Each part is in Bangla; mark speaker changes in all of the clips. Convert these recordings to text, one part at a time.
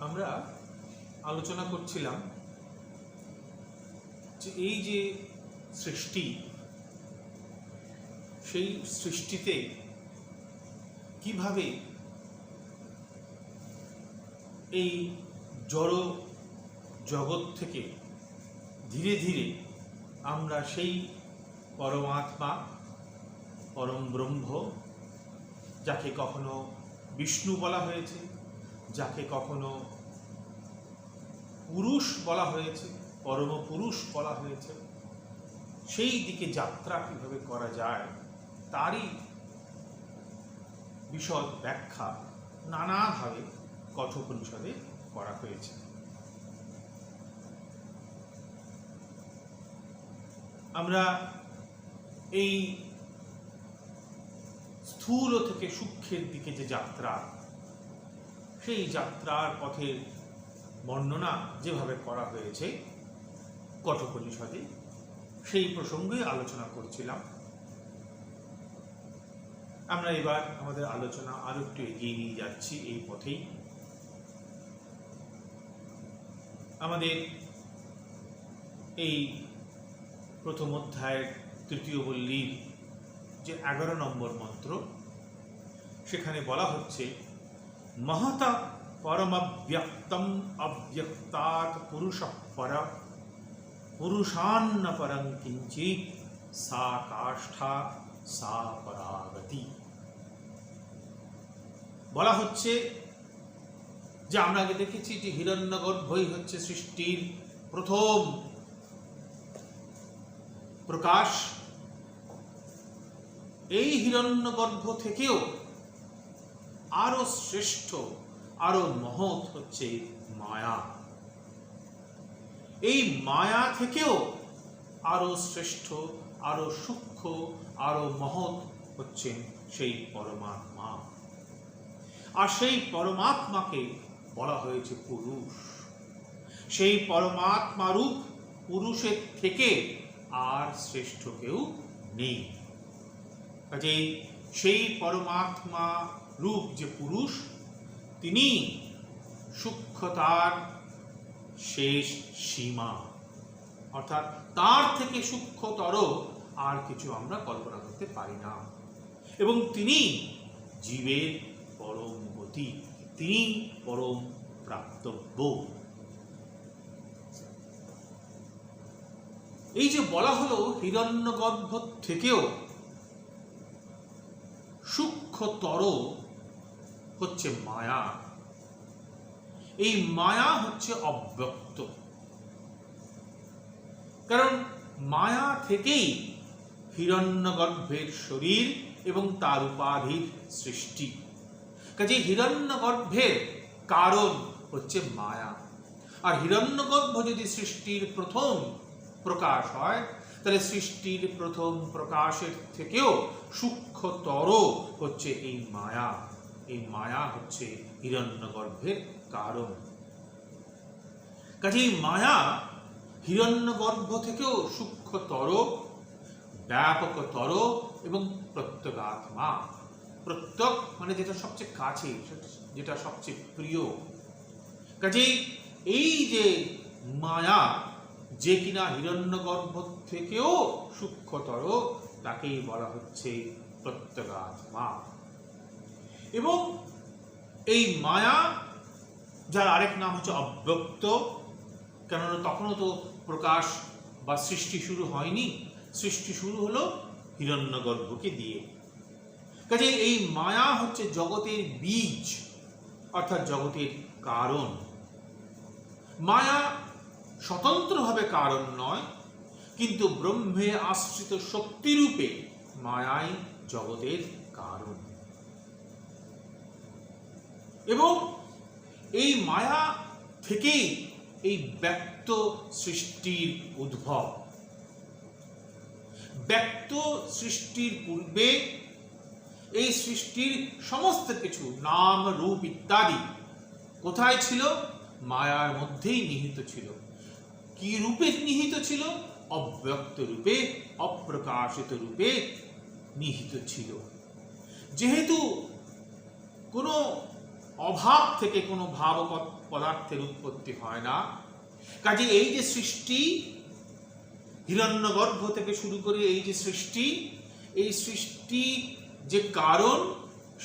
Speaker 1: আমরা আলোচনা করছিলাম যে এই যে সৃষ্টি, সেই সৃষ্টিতে কিভাবে এই জড় জগৎ থেকে ধীরে ধীরে আমরা সেই পরমাত্মা, পরম ব্রহ্ম, যাকে কখনো বিষ্ণু বলা হয়েছে, যাকে কখনো পুরুষ বলা হয়েছে, পরম পুরুষ বলা হয়েছে, সেই দিকে যাত্রা কিভাবে করা যায় তারই বিশদ ব্যাখ্যা নানাভাবে কঠোপনিষদে করা হয়েছে। আমরা এই স্থূল থেকে সূক্ষ্মের দিকে যে যাত্রা, সেই যাত্রার পথের বর্ণনা যেভাবে করা হয়েছে কঠোপনিষদে, সেই প্রসঙ্গে আলোচনা করছিলাম। আমরা এবার আমাদের আলোচনা আরো একটু এগিয়ে নিয়ে যাচ্ছি এই পথেই। আমাদের এই প্রথম অধ্যায়ের তৃতীয় বল্লীর যে 11 নম্বর মন্ত্র, সেখানে বলা হচ্ছে মহতা পরমব্যক্তম অব্যক্তাৎ পুরুষঃ পরঃ পুরুষান্ন পরং কিঞ্চিৎ সা কাষ্ঠা সা পরাগতি। বলা হচ্ছে যে আমরা আগে দেখেছি যে হিরণ্যগর্ভই হচ্ছে সৃষ্টির প্রথম প্রকাশ। এই হিরণ্যগর্ভ থেকেও আরো শ্রেষ্ঠ, আরো মহৎ হচ্ছে মায়া। এই মায়া থেকেও আরো শ্রেষ্ঠ, আরো সূক্ষ্ম, আরো মহৎ হচ্ছেন সেই পরমাত্মা। আর সেই পরমাত্মাকে বলা হয়েছে পুরুষ। সেই পরমাত্মা রূপ পুরুষের থেকে আর শ্রেষ্ঠ কেউ নেই। কাজেই সেই পরমাত্মা রূপ যে পুরুষ, তিনি সূক্ষ্মতার শেষ সীমা, অর্থাৎ তার থেকে সূক্ষ্মতর আর কিছু আমরা কল্পনা করতে পারি না। এবং তিনি জীবের পরম গতি, তিনি পরম প্রাপ্তব্য। এই যে বলা হলো হিরণ্যগর্ভ থেকেও সূক্ষ্মতর হচ্ছে মায়া। এই মায়া হচ্ছে অব্যক্ত, কারণ মায়া থেকেই হিরণ্যগর্ভের শরীর এবং তার উপাধির সৃষ্টি। কাজে হিরণ্যগর্ভের কারণ হচ্ছে মায়া। আর হিরণ্যগর্ভ যদি সৃষ্টির প্রথম প্রকাশ হয়, তাহলে সৃষ্টির প্রথম প্রকাশের থেকেও সূক্ষ্মতর হচ্ছে এই মায়া। এই মায়া হচ্ছে হিরণ্যগর্ভের কারণ। কাজে এই মায়া হিরণ্যগর্ভ থেকেও সূক্ষ্মতর, ব্যাপকতর এবং প্রত্যগাত্মা। প্রত্যক মানে যেটা সবচেয়ে কাছে, যেটা সবচেয়ে প্রিয়। কাজেই এই যে মায়া, যে কিনা হিরণ্যগর্ভ থেকেও সূক্ষ্মতর, তাকেই বলা হচ্ছে প্রত্যগাত্মা। এবং এই মায়া, যার আরেক নাম হচ্ছে অব্যক্ত, কেননা তখনও তো প্রকাশ বা সৃষ্টি শুরু হয়নি। সৃষ্টি শুরু হলো হিরণ্যগর্ভকে দিয়ে। কাজে এই মায়া হচ্ছে জগতের বীজ, অর্থাৎ জগতের কারণ। মায়া স্বতন্ত্রভাবে কারণ নয়, কিন্তু ব্রহ্মে আশ্রিত শক্তিরূপে মায়াই জগতের কারণ। এবং এই মায়া থেকেই এই ব্যক্ত সৃষ্টির উদ্ভব। ব্যক্ত সৃষ্টির পূর্বে এই সৃষ্টির সমস্ত কিছু, নাম রূপ ইত্যাদি কোথায় ছিল? মায়ার মধ্যেই নিহিত ছিল। কি রূপে নিহিত ছিল? অব্যক্ত রূপে, অপ্রকাশিত রূপে নিহিত ছিল। যেহেতু কোনো অভাব থেকে কোনো ভাব পদার্থের উৎপত্তি হয় না। কাজে এই যে সৃষ্টি, হিরণ্যগর্ভ থেকে শুরু করে এই যে সৃষ্টি, এই সৃষ্টি যে কারণ,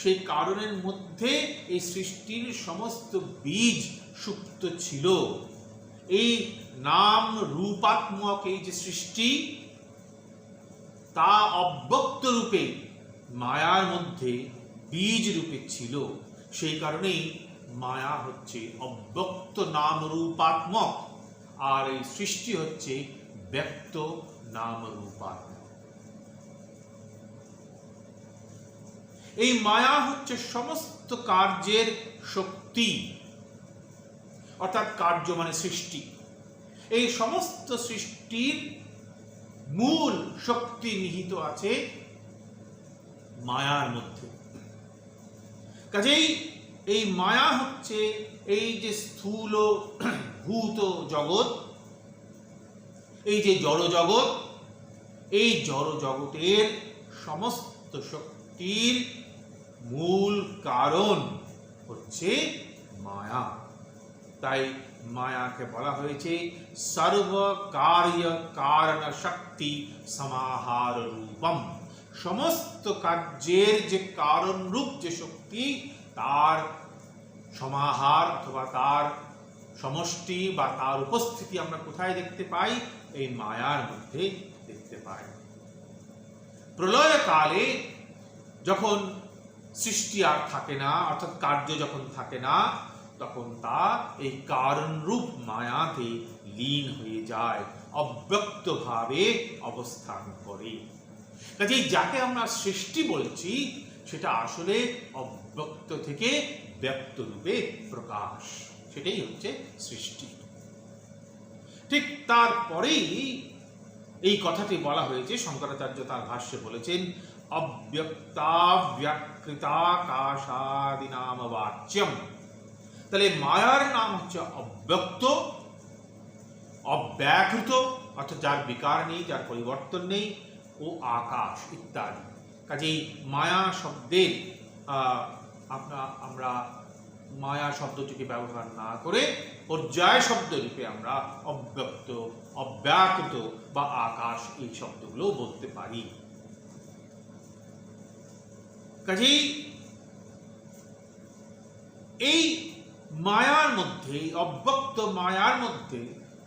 Speaker 1: সেই কারণের মধ্যে এই সৃষ্টির সমস্ত বীজ সুপ্ত ছিল। এই নাম রূপাত্মক এই যে সৃষ্টি, তা অব্যক্ত রূপে মায়ার মধ্যে বীজ রূপে ছিল। সেই কারণেই মায়া হচ্ছে অব্যক্ত নাম রূপাত্মক, আর এই সৃষ্টি হচ্ছে ব্যক্ত নাম রূপাত্মক। এই মায়া হচ্ছে সমস্ত কার্যের শক্তি, অর্থাৎ কার্য মানে সৃষ্টি। এই সমস্ত সৃষ্টির মূল শক্তি নিহিত আছে মায়ার মধ্যে। কাজেই এই মায়া হচ্ছে এই যে স্থূল ভূত জগৎ, এই যে জড় জগৎ, এই জড় জগতের সমস্ত শক্তির মূল কারণ হচ্ছে মায়া। তাই মায়াকে বলা হয়েছে সর্বকার্য কারণ শক্তি সমাহার রূপম। সমস্ত কার্যের যে কারণ রূপ যে শক্তি, তার সমাহার অথবা তার সমষ্টি বা তার উপস্থিতি আমরা কোথায় দেখতে পাই? এই মায়ার মধ্যে দেখতে পাই। প্রলয় কালে যখন সৃষ্টি আর থাকে না, অর্থাৎ কার্য যখন থাকে না, তখন তা এই কারণ রূপ মায়াতে লীন হয়ে যায়, অব্যক্তভাবে অবস্থান করে। কাজেই যাকে আমরা সৃষ্টি বলছি, সেটা আসলে অব্যক্ত থেকে ব্যক্ত রূপে প্রকাশ, সেটাই হচ্ছে সৃষ্টি। ঠিক তারপরেই এই কথাটি বলা হয়েছে, শঙ্করাচার্য তার ভাষ্যে বলেছেন অব্যক্তাব্যকৃতাকাশাদি নাম বাচ্যম। তাহলে মায়ার নাম হচ্ছে অব্যক্ত, অব্যাকৃত অর্থাৎ যার বিকার নেই, যার পরিবর্তন নেই, ও আকাশ ইত্যাদি। কাজেই মায়া শব্দের আমরা মায়া শব্দটিকে ব্যবহার না করে পর্যায় শব্দ রূপে আমরা অব্যক্ত, অব্যাকৃত বা আকাশ এই শব্দগুলো বলতে পারি। কাজেই এই মায়ার মধ্যে, অব্যক্ত মায়ার মধ্যে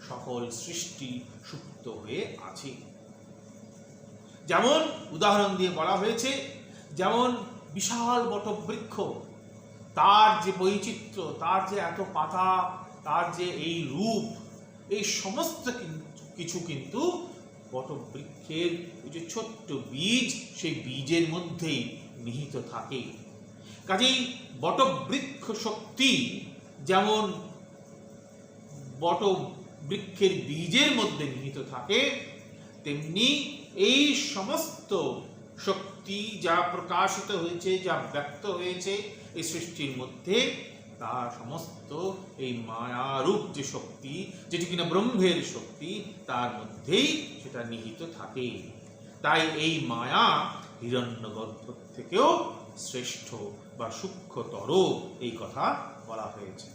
Speaker 1: সকল সৃষ্টি সুপ্ত হয়ে আছে। যেমন উদাহরণ দিয়ে বলা হয়েছে, যেমন বিশাল বটবৃক্ষ, তার যে বৈচিত্র্য, তার যে এত পাতা, তার যে এই রূপ, এই সমস্ত কিছু কিন্তু বটবৃক্ষের ওই যে ছোট্ট বীজ, সেই বীজের মধ্যেই নিহিত থাকে। কাজেই বটবৃক্ষ শক্তি যেমন বটবৃক্ষের বীজের মধ্যে নিহিত থাকে, তেমনি এই সমস্ত শক্তি যা প্রকাশিত হয়েছে, যা ব্যক্ত হয়েছে এই সৃষ্টির মধ্যে, তা সমস্ত এই মায়ারূপ যে শক্তি, যেটি কিনা ব্রহ্মের শক্তি, তার মধ্যেই সেটা নিহিত থাকে। তাই এই মায়া হিরণ্যগর্ভ থেকেও শ্রেষ্ঠ বা সূক্ষ্মতর, এই কথা বলা হয়েছে।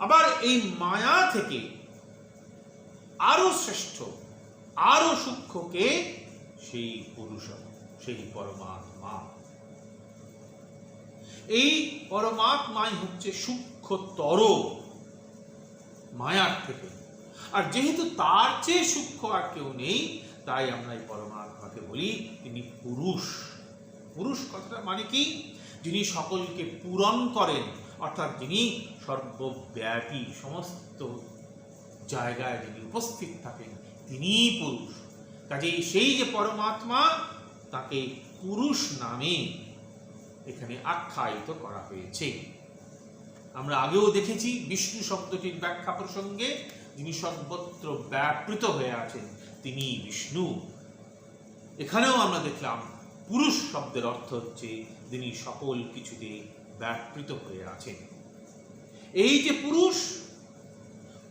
Speaker 1: আবার এই মায়া থেকে আরো শ্রেষ্ঠ, আরো সূক্ষ্মকে সেই পুরুষ, সেই পরমাত্মা। এই পরমাত্মাই হচ্ছে সূক্ষ্মতর মায়ার থেকে। আর যেহেতু তার চেয়ে সূক্ষ্ম আর কেউ নেই, তাই আমরা এই পরমাত্মাকে বলি তিনি পুরুষ। পুরুষ কথাটা মানে কি? যিনি সকলকে পূরণ করেন, অর্থাৎ যিনি সর্বব্যাপী, সমস্ত জায়গায় যিনি উপস্থিত থাকেন, তিনিই পুরুষ। কাজেই সেই যে পরমাত্মা, তাকে পুরুষ নামে এখানে আখ্যায়িত করা হয়েছে। আমরা আগেও দেখেছি বিষ্ণু শব্দটির ব্যাখ্যা প্রসঙ্গে, যিনি সর্বত্র ব্যাপৃত হয়ে আছেন, তিনি বিষ্ণু। এখানেও আমরা দেখলাম পুরুষ শব্দের অর্থ হচ্ছে যিনি সকল কিছুতে ব্যাপৃত হয়ে আছেন। এই যে পুরুষ,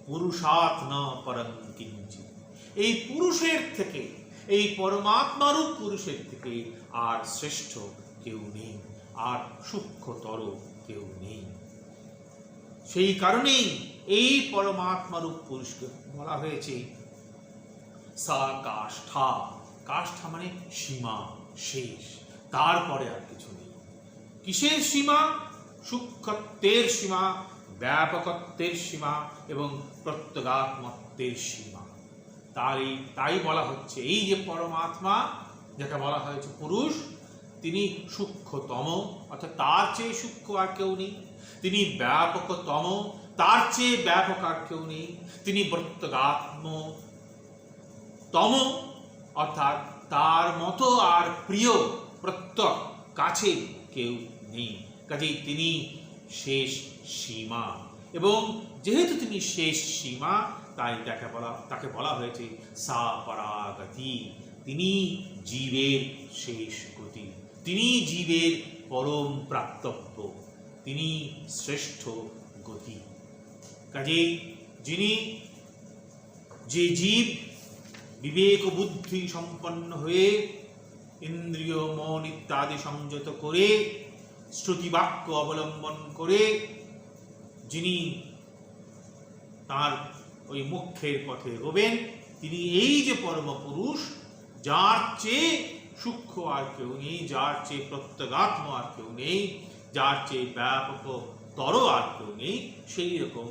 Speaker 1: পুরুষাৎ না পরং কিঞ্চিৎ, এই পুরুষের থেকে, এই পরমাত্মারূপ পুরুষের থেকে আর শ্রেষ্ঠ কেউ নেই, আর সূক্ষ্মতর কেউ নেই। সেই কারণেই এই পরমাত্মারূপ পুরুষকে বলা হয়েছে সা কাষ্ঠা। কাষ্ঠা মানে সীমা, শেষ, তারপরে আর কিছু নেই। কিসের সীমা? সূক্ষ্মত্বের সীমা, ব্যাপকত্বের সীমা এবং প্রত্যগাত্মত্বের সীমা। তাই বলা হচ্ছে এই যে পরমাত্মা, যাকে বলা হয়েছে পুরুষ, তিনি সূক্ষ্মতম, অর্থাৎ তার চেয়ে সূক্ষ্ম আর কেউ নেই। তিনি ব্যাপকতম, তার চেয়ে ব্যাপক আর কেউ নেই। তিনি প্রত্যগাত্মতম, অর্থাৎ তার মতো আর প্রিয়, প্রত্যক, কাছে কেউ নেই। কাজেই তিনি শেষ সীমা, এবং যেহেতু তিনি শেষ সীমা, তাই তাকে বলা হয়েছে সা পরাগতি। তিনি জীবের শেষ গতি, তিনি জীবের পরম প্রাপ্তব্য, তিনি শ্রেষ্ঠ গতি। কাজেই যে জীব বিবেক বুদ্ধি সম্পন্ন হয়ে ইন্দ্রিয় মন ইত্যাদি সংযত করে শ্রুতিবাক্য অবলম্বন করে যিনি তার ওই মুখ্যের পথে রবেন, তিনি এই যে পরম পুরুষ, যার চেয়ে সূক্ষ্ম আর কেউ নেই, যার চেয়ে প্রত্যগাত্ম আর কেউ নেই, যার চেয়ে ব্যাপকতর আর কেউ নেই, সেই রকম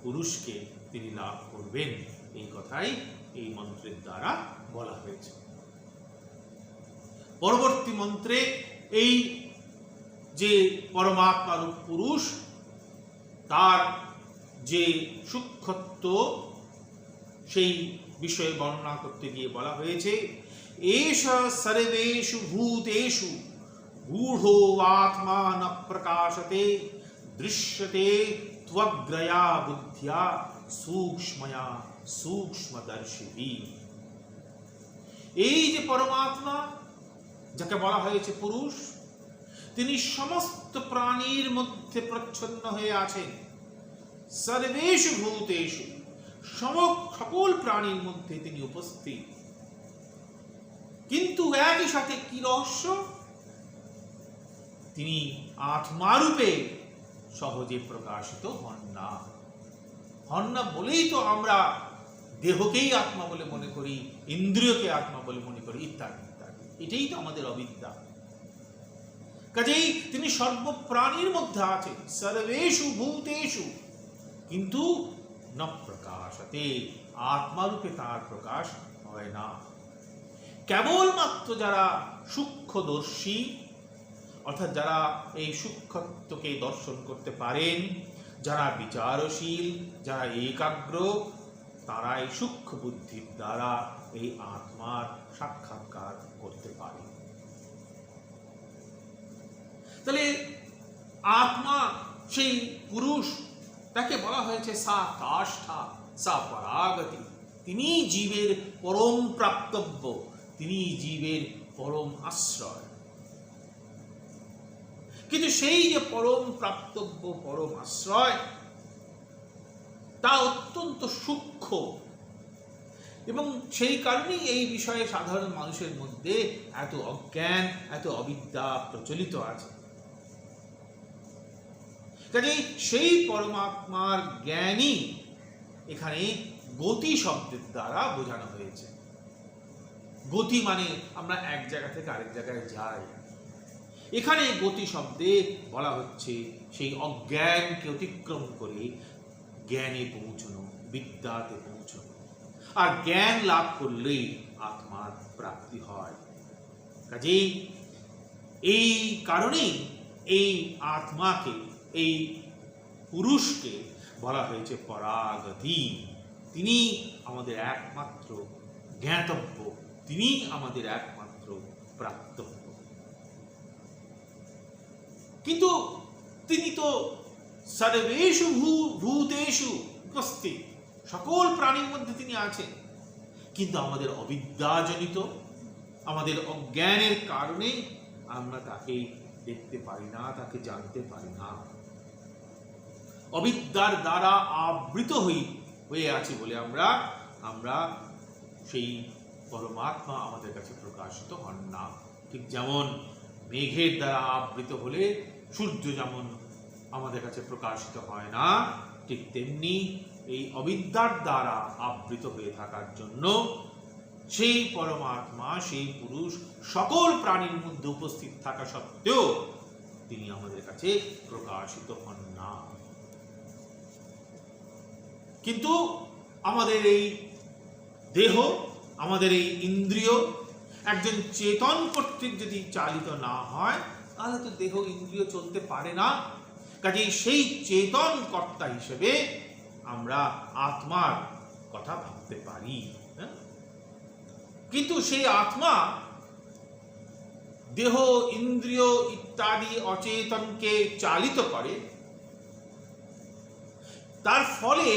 Speaker 1: পুরুষকে তিনি লাভ করবেন। এই কথাই এই মন্ত্রের দ্বারা বলা হয়েছে। পরবর্তী মন্ত্রে এই যে পরমাত্মারূপ পুরুষ, তার যে সূক্ষ্মত্ব, সেই বিষয়ে বর্ণনা করতে গিয়ে বলা হয়েছে এষ সর্বেষু ভূতেষু গূঢ়ো আত্মা ন প্রকাশতে দৃশ্যতে ত্বগ্রয়া বুদ্ধ্যা সূক্ষ্ময়া সূক্ষ্মদর্শিভি। এই যে পরমাত্মা, যাকে বলা হয়েছে পুরুষ, তিনি সমস্ত প্রাণীর মধ্যে প্রচ্ছন্ন হয়ে আছেন। সর্বেষু ভূতেষু, সকল প্রাণীর মধ্যে তিনি উপস্থিত। কিন্তু একই সাথে কি রহস্য? তিনি আত্মারূপে সহজে প্রকাশিত হন না। হন না বলেই তো আমরা দেহকেই আত্মা বলে মনে করি, ইন্দ্রিয়কে আত্মা বলে মনে করি, ইত্যাদি ইত্যাদি। এটাই তো আমাদের অবিদ্যা। কাজেই তিনি সর্বপ্রাণীর মধ্যে আছেন, সর্বেষু ভূতেষু, কিন্তু ন প্রকাশতে, আত্মারূপে তার প্রকাশ হয় না। কেবলমাত্র যারা সূক্ষ্মদর্শী, অর্থাৎ যারা এই সূক্ষ্মত্বকে দর্শন করতে পারেন, যারা বিচারশীল, যারা একাগ্র, তারা এই সূক্ষ্ম বুদ্ধির দ্বারা এই আত্মার সাক্ষাৎকার করতে পারে। তাহলে আত্মা, সেই পুরুষ, তাকে বলা হয়েছে সা কাষ্ঠা, সা পরাগতি। তিনি জীবের পরম প্রাপ্তব্য, তিনি জীবের পরম আশ্রয়। কিন্তু সেই যে পরম প্রাপ্তব্য, পরম আশ্রয়, তা অত্যন্ত সূক্ষ্ম, এবং সেই কারণেই এই বিষয়ে সাধারণ মানুষের মধ্যে এত অজ্ঞান, এত অবিদ্যা প্রচলিত আছে। কাজেই সেই পরমাত্মার জ্ঞানই এখানে গতি শব্দের দ্বারা বোঝানো হয়েছে। গতি মানে আমরা এক জায়গা থেকে আরেক জায়গায় যাই। এখানে গতি শব্দে বলা হচ্ছে সেই অজ্ঞানকে অতিক্রম করে জ্ঞানে পৌঁছানো, বিদ্যাতে পৌঁছানো। আর জ্ঞান লাভ করলেই আত্মার প্রাপ্তি হয়। কাজেই এই কারণেই এই আত্মাকে, এই পুরুষকে বলা হয়েছে পরাগতি। তিনি আমাদের একমাত্র জ্ঞাতব্য, তিনি আমাদের একমাত্র প্রাপ্তব্য। কিন্তু তিনি তো সর্বেষু ভূতেষু উপস্থিত, সকল প্রাণীর মধ্যে তিনি আছেন। কিন্তু আমাদের অবিদ্যাজনিত, আমাদের অজ্ঞানের কারণে আমরা তাকে দেখতে পারি না, তাকে জানতে পারি না। অবিদ্যার দ্বারা আবৃত হয়ে আছি বলে আমরা সেই পরমাত্মা আমাদের কাছে প্রকাশিত হন না। ঠিক যেমন মেঘের দ্বারা আবৃত হলে সূর্য যেমন আমাদের কাছে প্রকাশিত হয় না, ঠিক তেমনি এই অবিদ্যার দ্বারা আবৃত হয়ে থাকার জন্য সেই পরমাত্মা, সেই পুরুষ সকল প্রাণীর মধ্যে উপস্থিত থাকা সত্ত্বেও তিনি আমাদের কাছে প্রকাশিত হন না। কিন্তু আমাদের এই দেহ, আমাদের এই ইন্দ্রিয় একজন চেতন কর্তৃক যদি চালিত না হয়, তাহলে তো দেহ ইন্দ্রিয় চলতে পারে না। কাজেই সেই চেতন কর্তা হিসেবে আমরা আত্মার কথা ভাবতে পারি। কিন্তু সেই আত্মা দেহ, ইন্দ্রিয় ইত্যাদি অচেতনকে চালিত করে, তার ফলে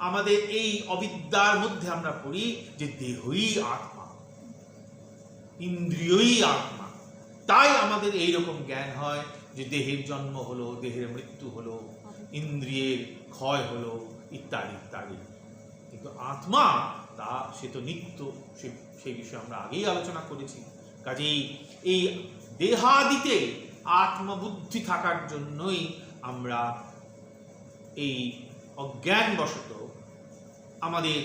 Speaker 1: আমাদের এই অবিদ্যার মধ্যে আমরা পড়ি যে দেহই আত্মা, ইন্দ্রিয়ই আত্মা। তাই আমাদের এইরকম জ্ঞান হয় যে দেহের জন্ম হলো, দেহের মৃত্যু হলো, ইন্দ্রিয়ের ক্ষয় হলো, ইত্যাদি ইত্যাদি। কিন্তু আত্মা তা সে তো নিত্য, সেই বিষয়ে আমরা আগেই আলোচনা করেছি। কাজেই এই দেহাদিতে আত্মবুদ্ধি থাকার জন্যই আমরা এই অজ্ঞানবশত আমাদের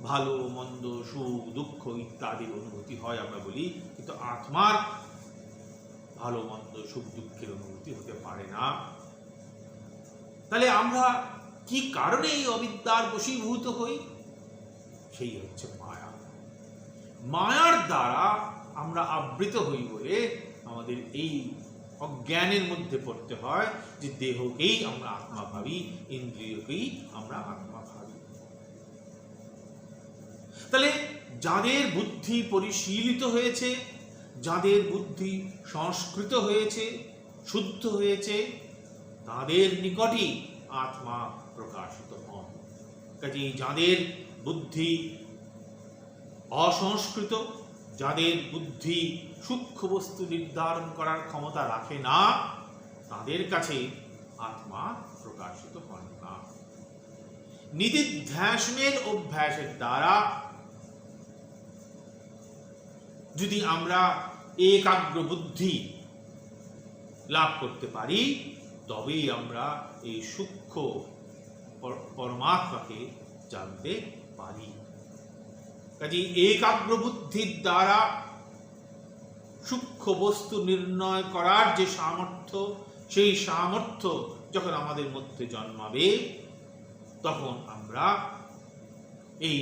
Speaker 1: ভালো মন্দ, সুখ দুঃখ ইত্যাদির অনুভূতি হয় আমরা বলি, কিন্তু আত্মার ভালো মন্দ সুখ দুঃখের অনুভূতি হতে পারে না। তাহলে আমরা কি কারণে এই অবিদ্যার বশীভূত হই? সেই হচ্ছে মায়া। মায়ার দ্বারা আমরা আবৃত হই বলে আমাদের এই অজ্ঞানের মধ্যে পড়তে হয় যে দেহকেই আমরা আত্মা ভাবি, ইন্দ্রিয়কেই আমরা আত্মা ভাবি। তাহলে যাদের বুদ্ধি পরিশীলিত হয়েছে, যাদের বুদ্ধি সংস্কৃত হয়েছে, শুদ্ধ হয়েছে, তাদের নিকটই আত্মা প্রকাশিত হন। কাজেই যাদের বুদ্ধি অসংস্কৃত, যাদের বুদ্ধি সূক্ষ্ম বস্তু নির্ধারণ করার ক্ষমতা রাখে না, তাদের কাছে আত্মা প্রকাশিত হন না। নিদিধ্যাসনের অভ্যাসের দ্বারা যদি আমরা একাগ্র বুদ্ধি লাভ করতে পারি, তবেই আমরা এই সূক্ষ্ম পরমাত্মাকে জানতে পারি। কাজে একাগ্র বুদ্ধির দ্বারা সূক্ষ্ম বস্তু নির্ণয় করার যে সামর্থ্য, সেই সামর্থ্য যখন আমাদের মধ্যে জন্মাবে, তখন আমরা এই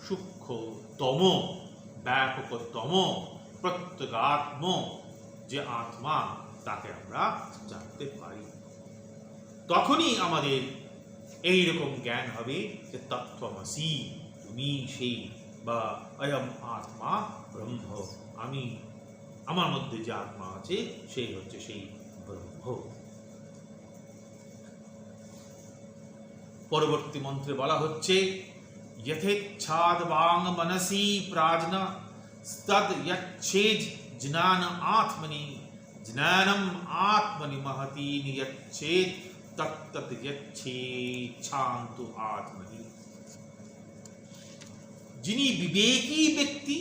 Speaker 1: সূক্ষ্মতম, ব্যাপকতম, প্রত্যগাত্ম যে আত্মা, তাকে আমরা জানতে পারি। তখনই আমাদের এইরকম জ্ঞান হবে যে তত্ত্বমসি, তুমি সেই, বা অয়ম আত্মা ব্রহ্ম, আমি, আমার মধ্যে যে আত্মা আছে সেই হচ্ছে সেই ব্রহ্ম। পরবর্তী মন্ত্রে বলা হচ্ছে যথেচ্ছাদ বাং মনসি প্রাজ্ঞা তদ যচ্ছেদ জ্ঞান আত্মনি, জ্ঞানম আত্মনি মহতি নিয়চ্ছেদ তত্তৎ যচ্ছেচ্ছান্তু আত্মনি। যিনি বিবেকী ব্যক্তি,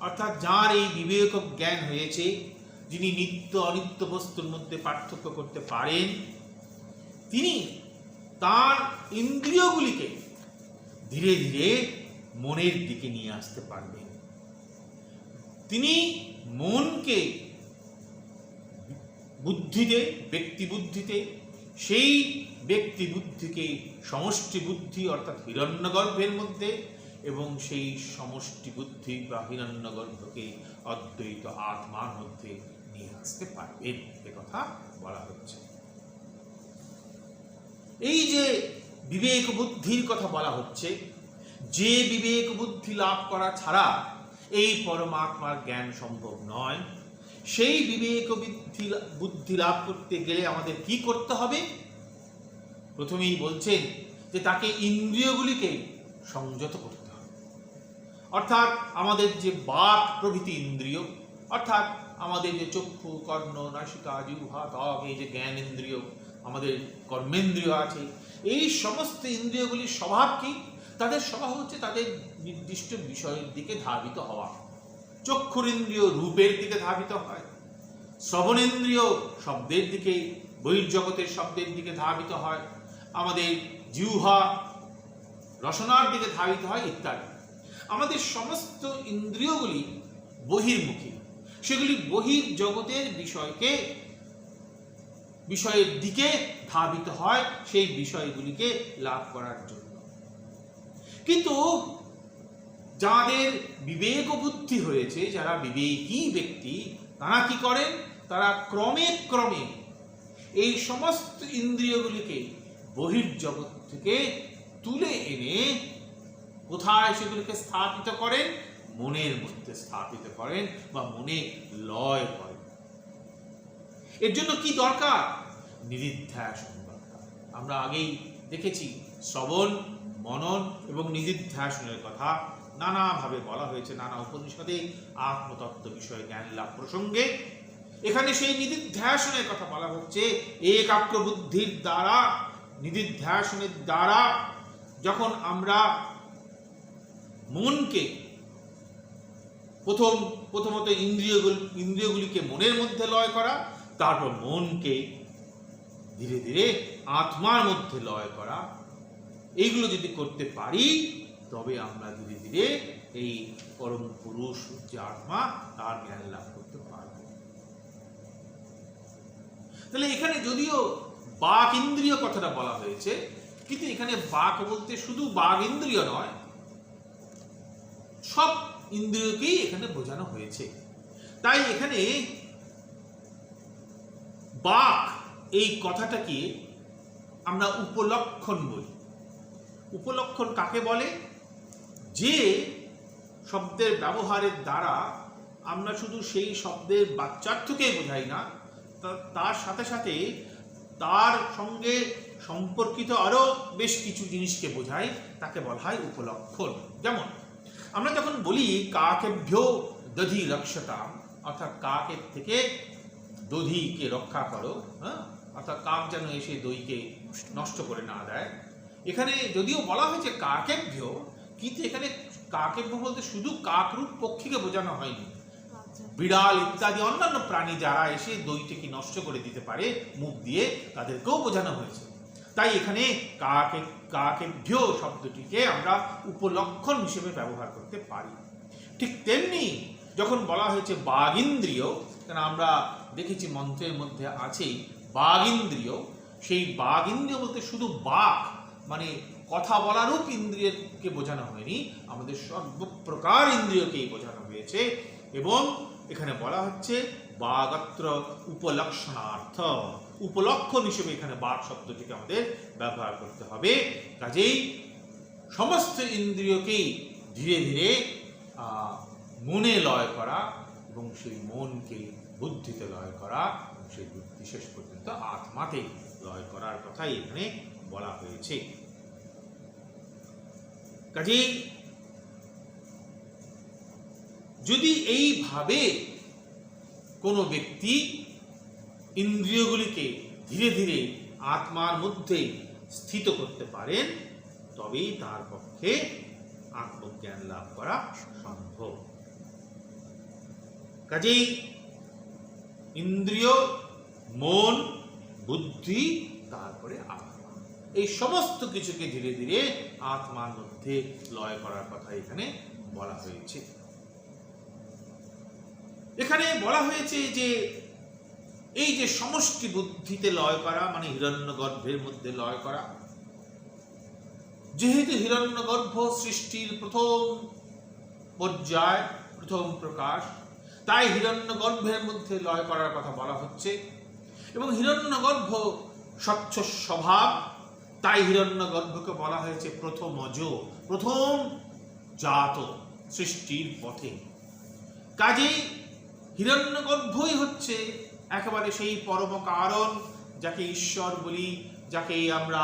Speaker 1: অর্থাৎ যার এই বিবেক জ্ঞান হয়েছে, যিনি নিত্য অনিত্য বস্তুর মধ্যে পার্থক্য করতে পারেন, তিনি তার ইন্দ্রিয়গুলিকে ধীরে ধীরে মনের দিকে নিয়ে আসতে পারবেন। তিনি মনকে বুদ্ধিতে, ব্যক্তি বুদ্ধিতে, সেই ব্যক্তি বুদ্ধিকে সমষ্টি বুদ্ধি অর্থাৎ হিরণ্যগর্ভের মধ্যে, এবং সেই সমষ্টি বুদ্ধি বা হিরণ্যগর্ভকে অদ্বৈত আত্মার মধ্যে নিয়ে আসতে পারবেন, একথা বলা হচ্ছে। এই যে বিবেক বুদ্ধির কথা বলা হচ্ছে, যে বিবেক বুদ্ধি লাভ করা ছাড়া এই পরমাত্মার জ্ঞান সম্ভব নয়, সেই বিবেক বুদ্ধি লাভ করতে গেলে আমাদের কি করতে হবে? প্রথমেই বলছেন যে তাকে ইন্দ্রিয়গুলিকে সংযত করতে হবে। অর্থাৎ আমাদের যে বাক প্রভৃতি ইন্দ্রিয়, অর্থাৎ আমাদের যে চক্ষু, কর্ণ, নাসিকা, জিহ্বা, ত্বক, এই যে জ্ঞান ইন্দ্রিয়, আমাদের কর্মেন্দ্রিয় আছে, এই সমস্ত ইন্দ্রিয়গুলির স্বভাব কি? তাদের স্বভাব হচ্ছে তাদের নির্দিষ্ট বিষয়ের দিকে ধাবিত হওয়া। চক্ষুরেন্দ্রিয় রূপের দিকে ধাবিত হয়, শ্রবণেন্দ্রিয় শব্দের দিকে বহির্জগতের শব্দের দিকে ধাবিত হয়, আমাদের জিহ্বা রসনার দিকে ধাবিত হয় ইত্যাদি। আমাদের সমস্ত ইন্দ্রিয়গুলি বহির্মুখী, সেগুলি বহির্জগতের বিষয়ের দিকে ধাবিত হয় সেই বিষয়গুলিকে লাভ করার জন্য। কিন্তু যাদের বিবেক বুদ্ধি হয়েছে, যারা বিবেকী ব্যক্তি, তারা কি করেন? তারা ক্রমে ক্রমে এই সমস্ত ইন্দ্রিয়গুলিকে বহির্জগৎ থেকে তুলে এনে কোথায় সেগুলিকে স্থাপিত করেন? মনের মধ্যে স্থাপিত করেন বা মনে লয় করেন। এর জন্য কি দরকার? নিদিধ্যাসন দরকার। আমরা আগেই দেখেছি শ্রবণ, মনন এবং নিদিধ্যাসনের কথা নানাভাবে বলা হয়েছে নানা উপনিষদে আত্মতত্ত্ব বিষয়ে জ্ঞান লাভ প্রসঙ্গে। এখানে সেই নিদিধ্যাসনের কথা বলা হচ্ছে। একাগ্র বুদ্ধির দ্বারা, নিদিধ্যাসনের দ্বারা যখন আমরা মনকে প্রথমত ইন্দ্রিয়গুলিকে মনের মধ্যে লয় করা, তারপর মনকে ধীরে ধীরে আত্মার মধ্যে লয় করা, এইগুলো যদি করতে পারি তবে আমরা ধীরে ধীরে এই পরম পুরুষ যে আত্মা তার জ্ঞান লাভ করতে পারব। তাহলে এখানে যদিও বাক ইন্দ্রিয় কথাটা বলা হয়েছে, কিন্তু এখানে বাক বলতে শুধু বাক ইন্দ্রিয় নয়, সব ইন্দ্রিয়কেই এখানে বোঝানো হয়েছে। তাই এখানে বাক এই কথাটাকে আমরা উপলক্ষণ বলি। উপলক্ষণ কাকে বলে? যে শব্দের ব্যবহারের দ্বারা আমরা শুধু সেই শব্দের বাচ্যার্থকেই বোঝাই না, তার সাথে সাথে তার সঙ্গে সম্পর্কিত আরো বেশ কিছু জিনিসকে বোঝাই, তাকে বলা হয় উপলক্ষণ। যেমন আমরা যখন বলি কাকেভ্যো দধি রক্ষতাম, অর্থাৎ কাকের থেকে দধিকে রক্ষা করো, অর্থাৎ কাক যেন এসে দইকে নষ্ট করে না দেয়। এখানে যদিও বলা হয়েছে কাকেভ্য, কিন্তু এখানে কাকেভ্য বলতে শুধু কাকরূপ পক্ষীকে বোঝানো হয়নি। বিড়াল ইত্যাদি অন্যান্য প্রাণী যারা এসে দইটিকে নষ্ট করে দিতে পারে মুখ দিয়ে, তাদেরকেও বোঝানো হয়েছে। তাই এখানে কাকেভ্য শব্দটিকে আমরা উপলক্ষণ হিসেবে ব্যবহার করতে পারি। ঠিক তেমনি যখন বলা হয়েছে বাঘ ইন্দ্রিয়, কারণ আমরা দেখেছি মন্ত্রের মধ্যে আছে বাঘ ইন্দ্রিয়, সেই বাঘ ইন্দ্রিয় বলতে শুধু বাক মানে কথা বলারূপ ইন্দ্রিয়কে বোঝানো হয়নি, আমাদের সর্বপ্রকার ইন্দ্রিয়কেই বোঝানো হয়েছে। এবং এখানে বলা হচ্ছে বাগত্র উপলক্ষণার্থ, উপলক্ষণ হিসেবে এখানে বাক শব্দটিকে আমাদের ব্যবহার করতে হবে। কাজেই সমস্ত ইন্দ্রিয়কেই ধীরে ধীরে মনে লয় করা এবং সেই মনকে বুদ্ধিতে লয় করা এবং সেই বুদ্ধি শেষ পর্যন্ত আত্মাতে লয় করার কথাই এখানে বলা হয়েছে। কাজেই যদি এইভাবে কোনো ব্যক্তি ইন্দ্রিয়গুলিকে ধীরে ধীরে আত্মার মধ্যে স্থিত করতে পারেন, তবেই তার পক্ষে আত্মজ্ঞান লাভ করা সম্ভব। কাজেই ইন্দ্রিয়, মন, বুদ্ধি, তারপরে আত্মা, এই সমস্ত কিছুকে ধীরে ধীরে আত্মার মধ্যে লয় করার কথা এখানে বলা হয়েছে। এখানে বলা হয়েছে যে এই যে সমষ্টি বুদ্ধিতে লয় করা মানে হিরণ্যগর্ভের মধ্যে লয় করা, যেহেতু হিরণ্যগর্ভ সৃষ্টির প্রথম পর্যায়, প্রথম প্রকাশ, তাই হিরণ্যগর্ভের মধ্যে লয় করার কথা বলা হচ্ছে। এবং হিরণ্যগর্ভ স্বচ্ছ স্বভাব, তাই হিরণ্যগর্ভকে বলা হয়েছে প্রথমজ, প্রথম জাত সৃষ্টির পথে। কাজেই হিরণ্যগর্ভই হচ্ছে একেবারে সেই পরম কারণ, যাকে ঈশ্বর বলি, যাকে আমরা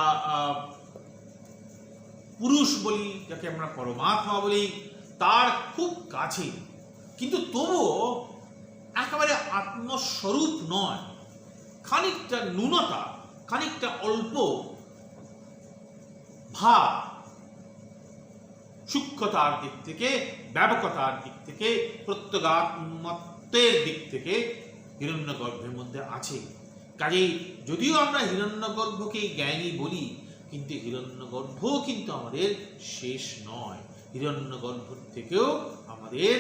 Speaker 1: পুরুষ বলি, যাকে আমরা পরমাত্মা বলি, তার খুব কাছে, কিন্তু তবুও একেবারে আত্মস্বরূপ নয়, খানিকটা ন্যূনতা, খানিকটা অল্প ভাব, সূক্ষ্মতার দিক থেকে, ব্যাপকতার দিক থেকে, প্রত্যগাত্মত্বের দিক থেকে হিরণ্যগর্ভের মধ্যে আছে। কাজেই যদিও আমরা হিরণ্যগর্ভকে জ্ঞানী বলি, কিন্তু হিরণ্যগর্ভ কিন্তু আমাদের শেষ নয়। হিরণ্যগর্ভ থেকেও আমাদের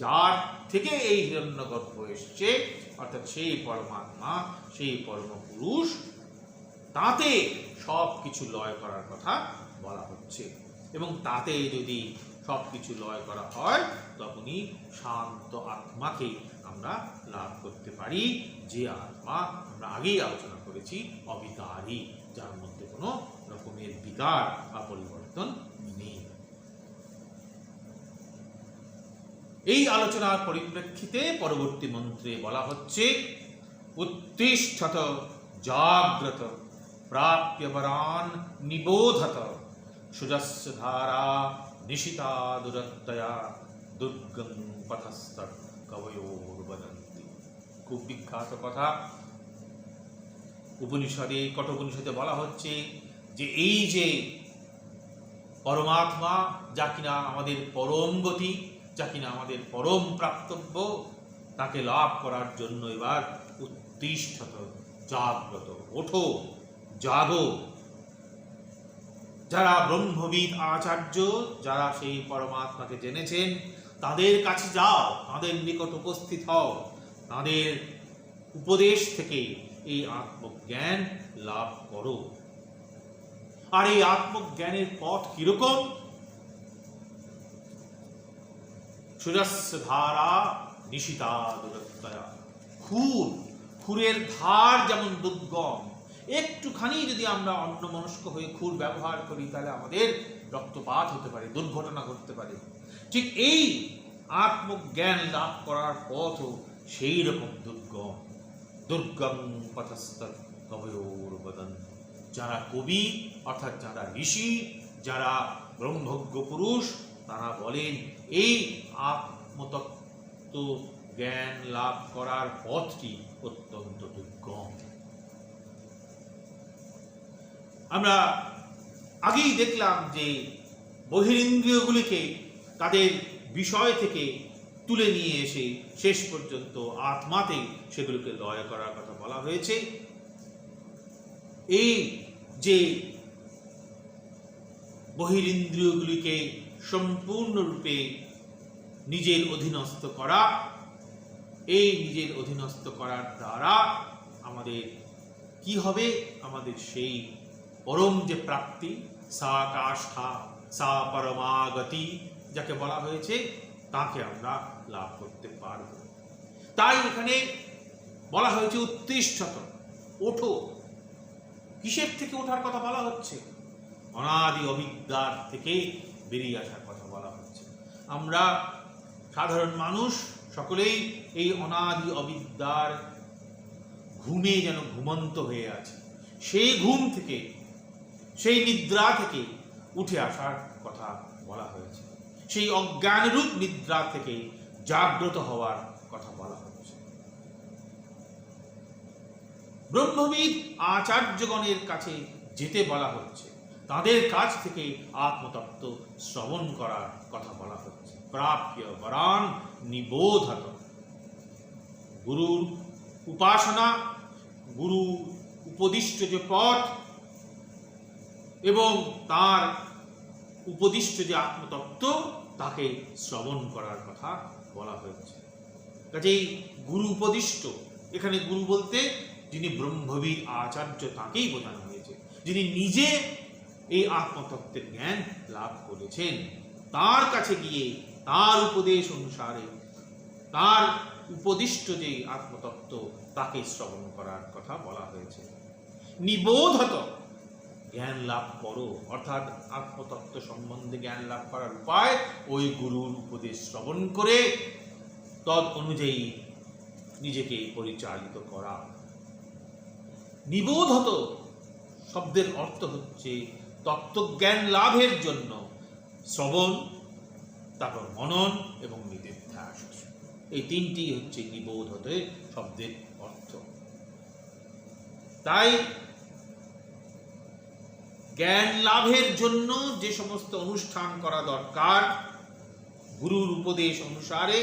Speaker 1: যার থেকে এই হিরণ্যগর্ভ এসছে, অর্থাৎ সেই পরমাত্মা, সেই পরম পুরুষ, তাতে সব কিছু লয় করার কথা বলা হচ্ছে। এবং তাতে যদি সব কিছু লয় করা হয়, তখনই শান্ত আত্মাকে আমরা লাভ করতে পারি, যে আত্মা আমরা আগেই আলোচনা করেছি অবিকারী, যার মধ্যে কোনো রকমের বিকার বা পরিবর্তন নেই। এই আলোচনার পরিপ্রেক্ষিতে পরবর্তী মন্ত্রে বলা হচ্ছে, উত্তিষ্ঠত জাগ্রত প্রাপ্য বরান নিবোধত সুজস্য ধারা নিশিতা দুরত্তয়া দুর্গম পথস্তৎ কবয়োর বদন্তি। খুব বিখ্যাত কথা। উপনিষদে, কঠোপনিষদে বলা হচ্ছে যে এই যে পরমাত্মা, যা কিনা আমাদের পরম গতি, যা কিনা আমাদের পরম প্রাপ্তব্য, তাকে লাভ করার জন্য এবার উত্তিষ্ঠত জাগ্রত, ওঠো, জাগো। যারা ব্রহ্মবিদ আচার্য, যারা সেই পরমাত্মাকে জেনেছেন, তাদের কাছে যাও, তাদের নিকট উপস্থিত হও, তাদের উপদেশ থেকে এই আত্মজ্ঞান লাভ করো। আর এই আত্মজ্ঞানের পথ কিরকম? সুজস্য ধারা নিশিতা দুরত্তয়া। খুরের ধার যেমন দুর্গম, একটুখানি যদি আমরা অন্যমনস্ক হয়ে খুর ব্যবহার করি, তাহলে আমাদের রক্তপাত হতে পারে, দুর্ঘটনা ঘটতে পারে। ঠিক এই আত্মজ্ঞান লাভ করার পথও সেই রকম দুর্গম। দুর্গম পথস্তৎ কবয়োর বদন্তি। যারা কবি, অর্থাৎ যারা ঋষি, যারা ব্রহ্মজ্ঞ পুরুষ, তারা বলেন এই আত্মতত্ত্ব জ্ঞান লাভ করার পথটি অত্যন্ত দুর্গম। আমরা আগেই দেখলাম যে বহিরিন্দ্রিয়গুলিকে তাদের বিষয় থেকে তুলে নিয়ে এসে শেষ পর্যন্ত আত্মাতে সেগুলোকে লয় করার কথা বলা হয়েছে। এই যে বহিরিন্দ্রিয়গুলিকে সম্পূর্ণরূপে নিজের অধীনস্থ করা, এই নিজের অধীনস্থ করার দ্বারা আমাদের কি হবে? আমাদের সেই পরম যে প্রাপ্তি, সা কাষ্ঠা সা পরমাগতি, যাকে বলা হয়েছে, তাকে আমরা লাভ করতে পারব। তাই এখানে বলা হয়েছে উত্তিষ্ঠত, ওঠো। কিসের থেকে ওঠার কথা বলা হচ্ছে? অনাদি অবিদ্যার থেকে বেরিয়ে আসার কথা বলা হচ্ছে। আমরা সাধারণ মানুষ সকলেই এই অনাদি অবিদ্যার ঘুমে যেন ঘুমন্ত হয়ে আছে। সেই ঘুম থেকে, সেই নিদ্রা থেকে উঠে আসার কথা বলা হয়েছে। সেই অজ্ঞানরূপ নিদ্রা থেকে জাগ্রত হওয়ার কথা বলা হচ্ছে। ব্রহ্মবিদ আচার্যগণের কাছে যেতে বলা হচ্ছে, তাদের কাছ থেকে আত্মতত্ত্ব শ্রবণ করার কথা বলা হচ্ছে। প্রাপ্য বরান নিবোধত। গুরুর উপাসনা, গুরু উপদিষ্ট যে পথ এবং তার উপদিষ্ট যে আত্মতত্ত্ব, তাকে শ্রবণ করার কথা বলা হয়েছে। কাজেই গুরু উপদিষ্ট, এখানে গুরু বলতে যিনি ব্রহ্মবিদ আচার্য, তাকেই বোঝানো হয়েছে, যিনি নিজে এই আত্মতত্ত্বের জ্ঞান লাভ করেছেন। তার কাছে গিয়ে তার উপদেশ অনুসারে, তার উপদিষ্ট যে আত্মতত্ত্ব, তাকে শ্রবণ করার কথা বলা হয়েছে। নিবোধত, জ্ঞান লাভ করো, অর্থাৎ আত্মতত্ত্ব সম্বন্ধে জ্ঞান লাভ করার উপায় ওই গুরুর উপদেশ শ্রবণ করে তদ অনুযায়ী নিজেকে পরিচালিত করা। নিবোধত শব্দের অর্থ হচ্ছে তত্ত্বজ্ঞান লাভের জন্য শ্রবণ, তারপর মনন এবং নিদিধ্যাস। এই তিনটি হচ্ছে নিবোধত শব্দের অর্থ। তাই জ্ঞান লাভের জন্য যে সমস্ত অনুষ্ঠান করা দরকার গুরুর উপদেশ অনুসারে,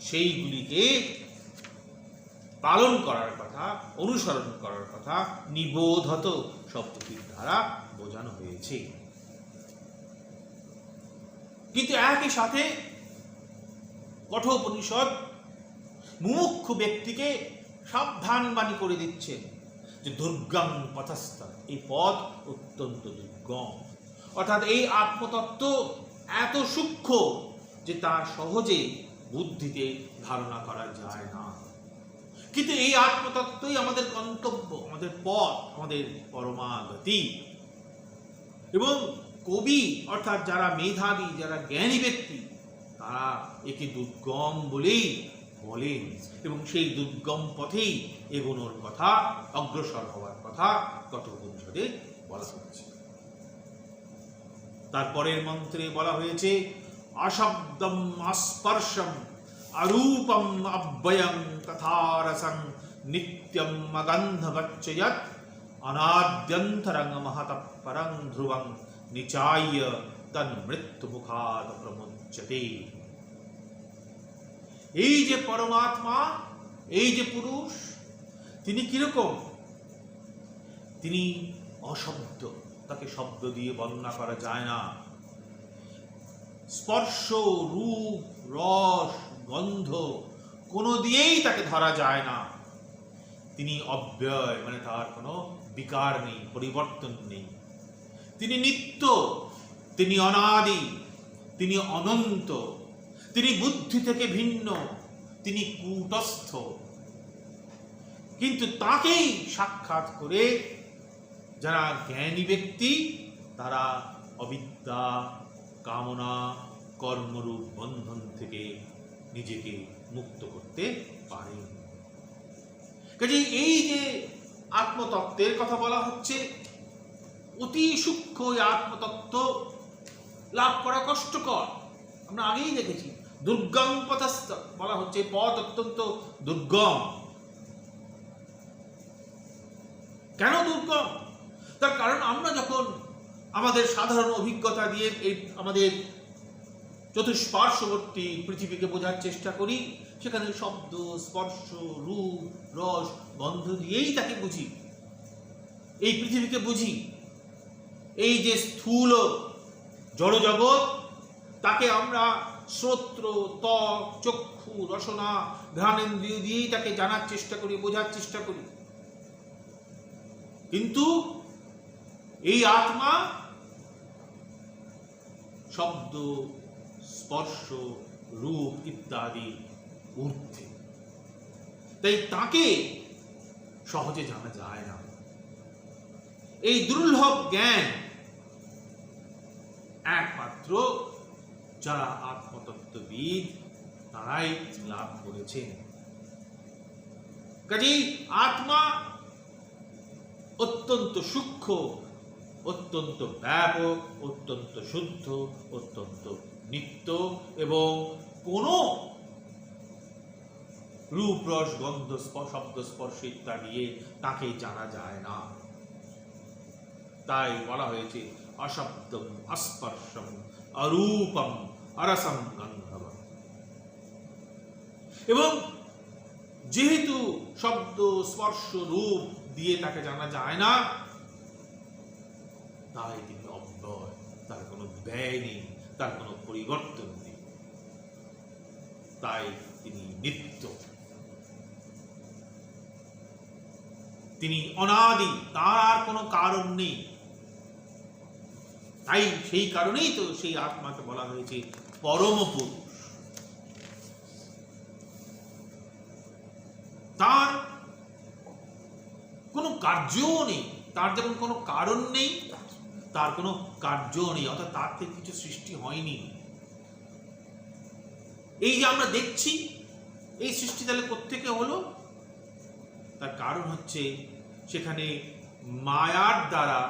Speaker 1: সেইগুলিকে পালন করার কথা, অনুসরণ করার কথা নিবোধত শব্দটির দ্বারা বোঝানো হয়েছে। কিন্তু একই সাথে কঠোপনিষদ মুমুক্ষু ব্যক্তিকে সাবধান বাণী করে দিচ্ছে যে দুর্গম পথস্থ, এই পথ অত্যন্ত দুর্গম, অর্থাৎ এই আত্মতত্ত্ব এত সূক্ষ্ম যে তা সহজে বুদ্ধিতে ধারণা করা যায় না। কিন্তু এই আত্মতত্ত্বই আমাদের গন্তব্য, আমাদের পথ, আমাদের পরমাগতি। এবং কবি অর্থাৎ যারা মেধাবী, যারা জ্ঞানী ব্যক্তি, তারা একে দুর্গম বলেই বলেন এবং সেই দুর্গম পথেই এগোনোর কথা, অগ্রসর হওয়ার কথা কঠোপনিষদে বলা হয়েছে। তারপরের মন্ত্রে বলা হয়েছে অশব্দম অস্পর্শম অরূপম অব্যয়ং তথারসং নিত্যম অগন্ধবচ্চয়ৎ অনাদ্যন্তরং মহতঃ পরং ধ্রুবং নিচায় তন্মৃত্যুমুখাৎ প্রমুচ্যতে। এই যে পরমাত্মা, এই যে পুরুষ, তিনি কিরকম? তিনি অশব্দ, তাকে শব্দ দিয়ে বর্ণনা করা যায় না। স্পর্শ, রূপ, রস, গন্ধ কোনো দিয়েই তাকে ধরা যায় না। তিনি অব্যয়, মানে তার কোনো বিকার নেই, পরিবর্তন নেই। তিনি নিত্য, তিনি অনাদি, তিনি অনন্ত, তিনি বুদ্ধি থেকে ভিন্ন, তিনি কূটস্থ। কিন্তু তাকেই সাক্ষাৎ করে যারা জ্ঞানী ব্যক্তি, তারা অবিদ্যা, কামনা, কর্মরূপ বন্ধন থেকে নিজেকে মুক্ত করতে পারে। কাজে এই যে আত্মতত্ত্বের কথা বলা হচ্ছে, অতি সূক্ষ্ম এই আত্মতত্ত্ব লাভ করা কষ্টকর। আমরা আগেই দেখেছি দুর্গম পথস্থ বলা হচ্ছে, পথ অত্যন্ত দুর্গম। কেন দুর্গম? তার কারণ আমরা যখন আমাদের সাধারণ অভিজ্ঞতা দিয়ে এই আমাদের চতুষ্পার্শ্ববর্তী পৃথিবীকে বোঝার চেষ্টা করি, সেখানে শব্দ, স্পর্শ, রূপ, রস, গন্ধ দিয়েই তাকে বুঝি, এই পৃথিবীকে বুঝি। এই যে স্থূল জড়জগৎ, তাকে আমরা শ্রোত্র, ত্বক, চক্ষু, রসনা, ঘ্রাণেন্দ্রিয় দিয়েই তাকে জানার চেষ্টা করি, বোঝার চেষ্টা করি। কিন্তু এই আত্মা শব্দ, স্পর্শ, রূপ ইত্যাদি ঊর্ধ্বে, তাই তাকে সহজে জানা যায় না। এই দুর্লভ জ্ঞান একমাত্র যারা আত্মতত্ত্ববিদ তারাই লাভ করেছেন। কাজেই আত্মা অত্যন্ত সূক্ষ্ম, অত্যন্ত ব্যাপক, অত্যন্ত শুদ্ধ, অত্যন্ত নিত্য, এবং কোনো রূপ, রস, গন্ধ, শব্দ, স্পর্শ ইত্যাদি তাকে জানা যায় না। তাই বলা হয়েছে অশব্দম অস্পর্শম অরূপম অরসম গন্ধবম। এবং যেহেতু শব্দ, স্পর্শ, রূপ দিয়ে তাকে জানা যায় না, তাই তিনি অব্যয়, তার কোনো ব্যয় নেই, তার কোনো পরিবর্তন নেই, তাই তিনি নিত্য, তিনি অনাদি, তার আর কোনো কারণ নেই। তাই সেই কারণেই তো সেই আত্মাকে বলা হয়েছে পরম পুরুষ। তার কোনো কার্যও নেই, তার যেমন কোনো কারণ নেই, তার কোনো কার্যও নেই, অর্থাৎ তার থেকে কিছু সৃষ্টি হয়নি। এই যে আমরা দেখছি, এই সৃষ্টি তাহলে কোত্থেকে হলো? তার কারণ হচ্ছে সেখানে মায়ার দ্বারা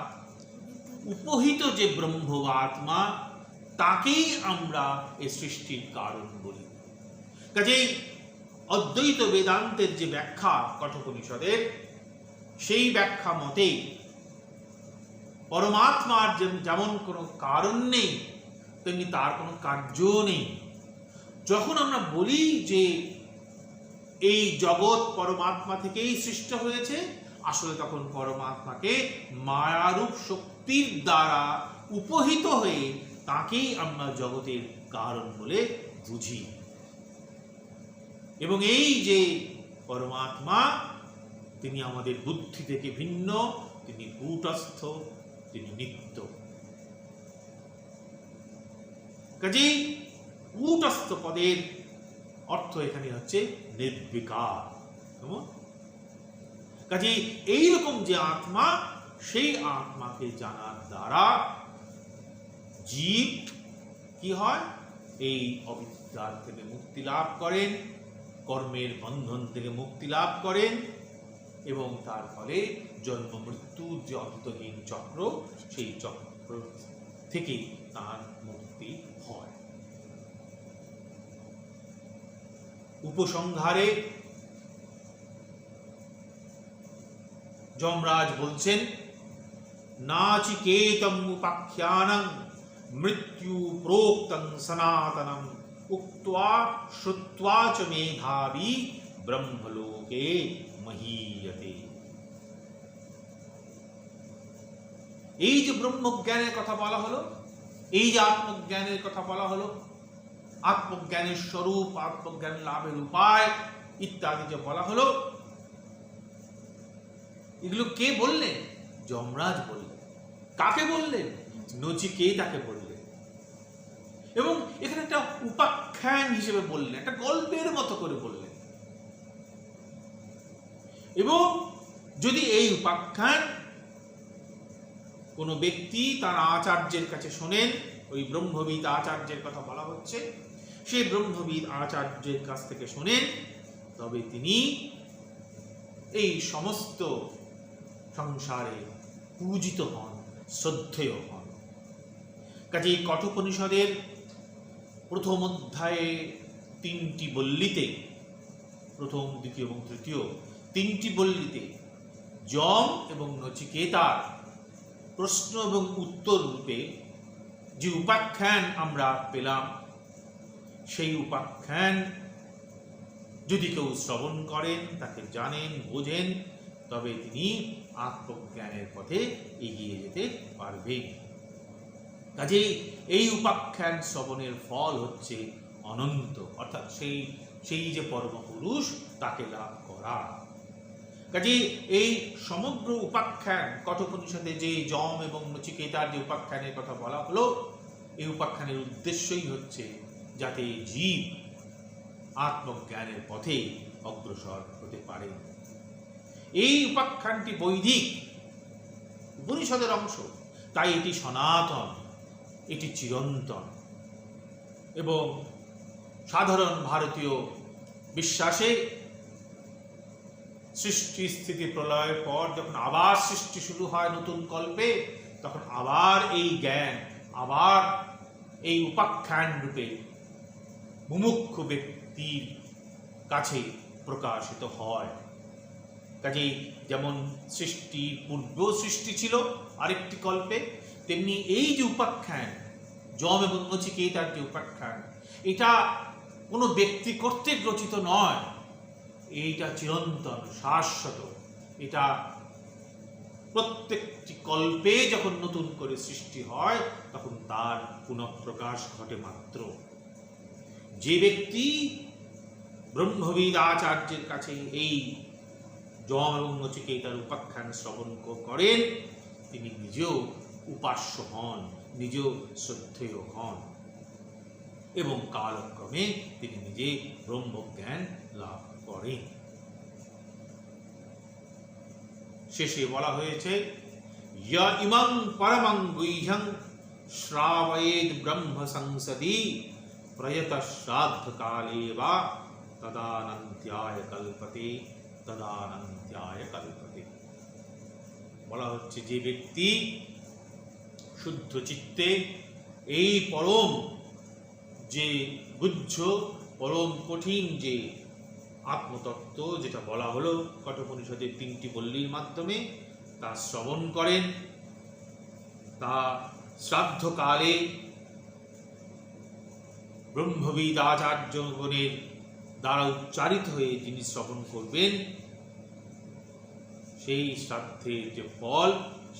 Speaker 1: উপহিত যে ব্রহ্ম বা আত্মা, তাকেই আমরা এই সৃষ্টির কারণ বলি। কাজেই অদ্বৈত বেদান্তের যে ব্যাখ্যা কঠোপনিষদের, সেই ব্যাখ্যা মতেই পরমাত্মার যেমন কোনো কারণ নেই, তেমনি তার কোনো কার্য নেই। যখন আমরা বলি যে এই জগৎ পরমাত্মা থেকেই সৃষ্ট হয়েছে, আসলে তখন পরমাত্মাকে মায়ারূপ শক্তির দ্বারা উপহিত হয়ে তাকেই আমরা জগতের কারণ বলে বুঝি। এবং এই যে পরমাত্মা, তিনি আমাদের বুদ্ধি থেকে ভিন্ন, তিনি কূটস্থ, তিনি নিত্য। কাজেই কূটস্থ পদের অর্থ এখানে হচ্ছে নির্বিকার। কাজেই এইরকম যে আত্মা, সেই আত্মাকে জানার দ্বারা জীব কি হয়, এই অবিদ্যার থেকে মুক্তি লাভ করেন, কর্মের বন্ধন থেকে মুক্তি লাভ করেন, এবং তার ফলে জন্ম মৃত্যুর যে অন্তহীন চক্র, সেই চক্র থেকে তার মুক্তি হয়। উপসংহারে যমরাজ বলছেন, নাচিকেতম উপাখ্যানং মৃত্যু প্रोक्तं সনাতনম উক্ত্বা শ্রুত্বা চ মেধাবী ব্রহ্মলোকে মহীয়তে। এই যে ব্রহ্মজ্ঞানের কথা বলা হলো, এই যে আত্মজ্ঞানের কথা বলা হলো, আত্মজ্ঞানের স্বরূপ, আত্মজ্ঞান লাভের উপায় ইত্যাদি যে বলা হলো, এগুলো কে বললেন? যমরাজ বললেন। কাকে বললেন? নচিকেতাকে বললেন। এবং এখানে একটা উপাখ্যান হিসেবে বললেন, একটা গল্পের মতো করে বললেন। এবং যদি এই উপাখ্যান কোনো ব্যক্তি তার আচার্যের কাছে শোনেন, ওই ব্রহ্মবিদ আচার্যের কথা বলা হচ্ছে, সেই ব্রহ্মবিদ আচার্যের কাছ থেকে শোনেন, তবে তিনি এই সমস্ত সংসারে পূজিত হন, শ্রদ্ধেয় হন। কাজেই কঠোপনিষদের প্রথম অধ্যায়ে 3টি বল্লিতে, প্রথম, দ্বিতীয় এবং তৃতীয় 3টি বল্লিতে যম এবং নচিকেতার প্রশ্ন এবং উত্তর রূপে যে উপাখ্যান আমরা পেলাম, সেই উপাখ্যান যদি কেউ শ্রবণ করেন, তাকে জানেন, বোঝেন, তবে তিনি আত্মজ্ঞানের পথে এগিয়ে যেতে পারবেন। কাজেই এই উপাখ্যান শ্রবণের ফল হচ্ছে অনন্ত, অর্থাৎ সেই যে পরমপুরুষ, তাকে লাভ করা। কাজেই এই সমগ্র উপাখ্যান, কঠোপনিষদে যে যম এবং নচিকেতার যে উপাখ্যানের কথা বলা হলো, এই উপাখ্যানের উদ্দেশ্যই হচ্ছে যাতে জীব আত্মজ্ঞানের পথে অগ্রসর হতে পারে। এই উপাখ্যানটি বৈদিক উপনিষদের অংশ, তাই এটি সনাতন, এটি চিরন্তন। এবং সাধারণ ভারতীয় বিশ্বাসে সৃষ্টি স্থিতি প্রলয়ের পর যখন আবার সৃষ্টি শুরু হয় নতুন কল্পে, তখন আবার এই জ্ঞান, আবার এই উপাখ্যান রূপে মুমুক্ষু ব্যক্তির কাছে প্রকাশিত হয়। কাজেই যেমন সৃষ্টির পূর্বেও সৃষ্টি ছিল আরেকটি কল্পে, তেমনি এই যে উপাখ্যান, যম এবং নচিকেতার যে উপাখ্যান, এটা কোনো ব্যক্তি কর্তৃক রচিত নয়, এইটা চিরন্তন, শাশ্বত। এটা প্রত্যেকটি কল্পে যখন নতুন করে সৃষ্টি হয়, তখন তার পুনঃপ্রকাশ ঘটে মাত্র। যে ব্যক্তি ব্রহ্মবিদ আচার্যের কাছে এই যম এবং নচিকেতার উপাখ্যান শ্রবণ করেন, তিনি নিজেও উপাস্য হন, নিজেও শ্রদ্ধেয় হন, এবং কালক্রমে তিনি নিজে ব্রহ্মজ্ঞান লাভ করেন। শেষে বলা হয়েছে, ইয় ইমং পরমং গুহ্যং শ্রাবয়েদ ব্রহ্ম সংসদি প্রয়ত শ্রাদ্ধ কালে বা তদানন্ত্যায় কল্পতে, তদানন্ত্যায় কল্পতে। বলা হচ্ছে, যে ব্যক্তি শুদ্ধ চিত্তে এই পরম যে গুহ্য, পরম কঠিন যে আত্মতত্ত্ব, যেটা বলা হলো কঠোপনিষদের 3টি বল্লির মাধ্যমে, তা শ্রবণ করেন, তা শ্রাদ্ধকালে ব্রহ্মবিদ আচার্যগণের দ্বারা উচ্চারিত হয়ে যিনি শ্রবণ করবেন, সেই শ্রাদ্ধের যে ফল,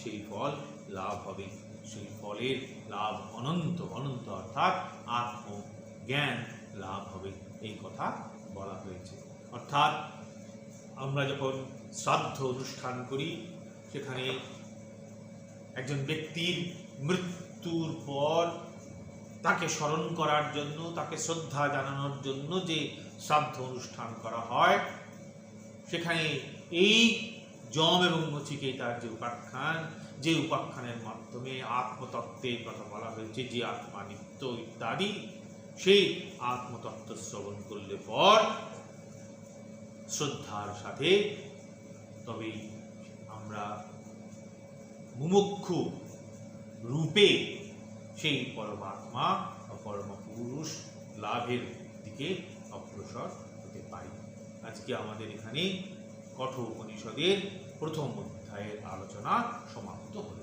Speaker 1: সেই ফল লাভ হবে। সেই ফলের লাভ অনন্ত অনন্ত, অর্থাৎ আত্মজ্ঞান লাভ হবে, এই কথা বলা হয়েছে। অর্থাৎ আমরা যখন শ্রাদ্ধ অনুষ্ঠান করি, সেখানে একজন ব্যক্তির মৃত্যুর পর তাকে স্মরণ করার জন্য, তাকে শ্রদ্ধা জানানোর জন্য যে শ্রাদ্ধ অনুষ্ঠান করা হয়, সেখানে এই যম এবং নচিকেতার যে উপাখ্যান, যে উপাখ্যানের মাধ্যমে আত্মতত্ত্বের কথা বলা হয়েছে, যে আত্মা নিত্য ইত্যাদি, সেই আত্মতত্ত্ব শ্রবণ করলে পর শ্রদ্ধার সাথে তবেই আমরা মুমুক্ষু রূপে সেই পরমাত্মা বা পরমপুরুষ লাভের দিকে অগ্রসর হতে পারি। আজকে আমাদের এখানে কঠোপনিষদের প্রথম অধ্যায়ের আলোচনা সমাপ্ত হল।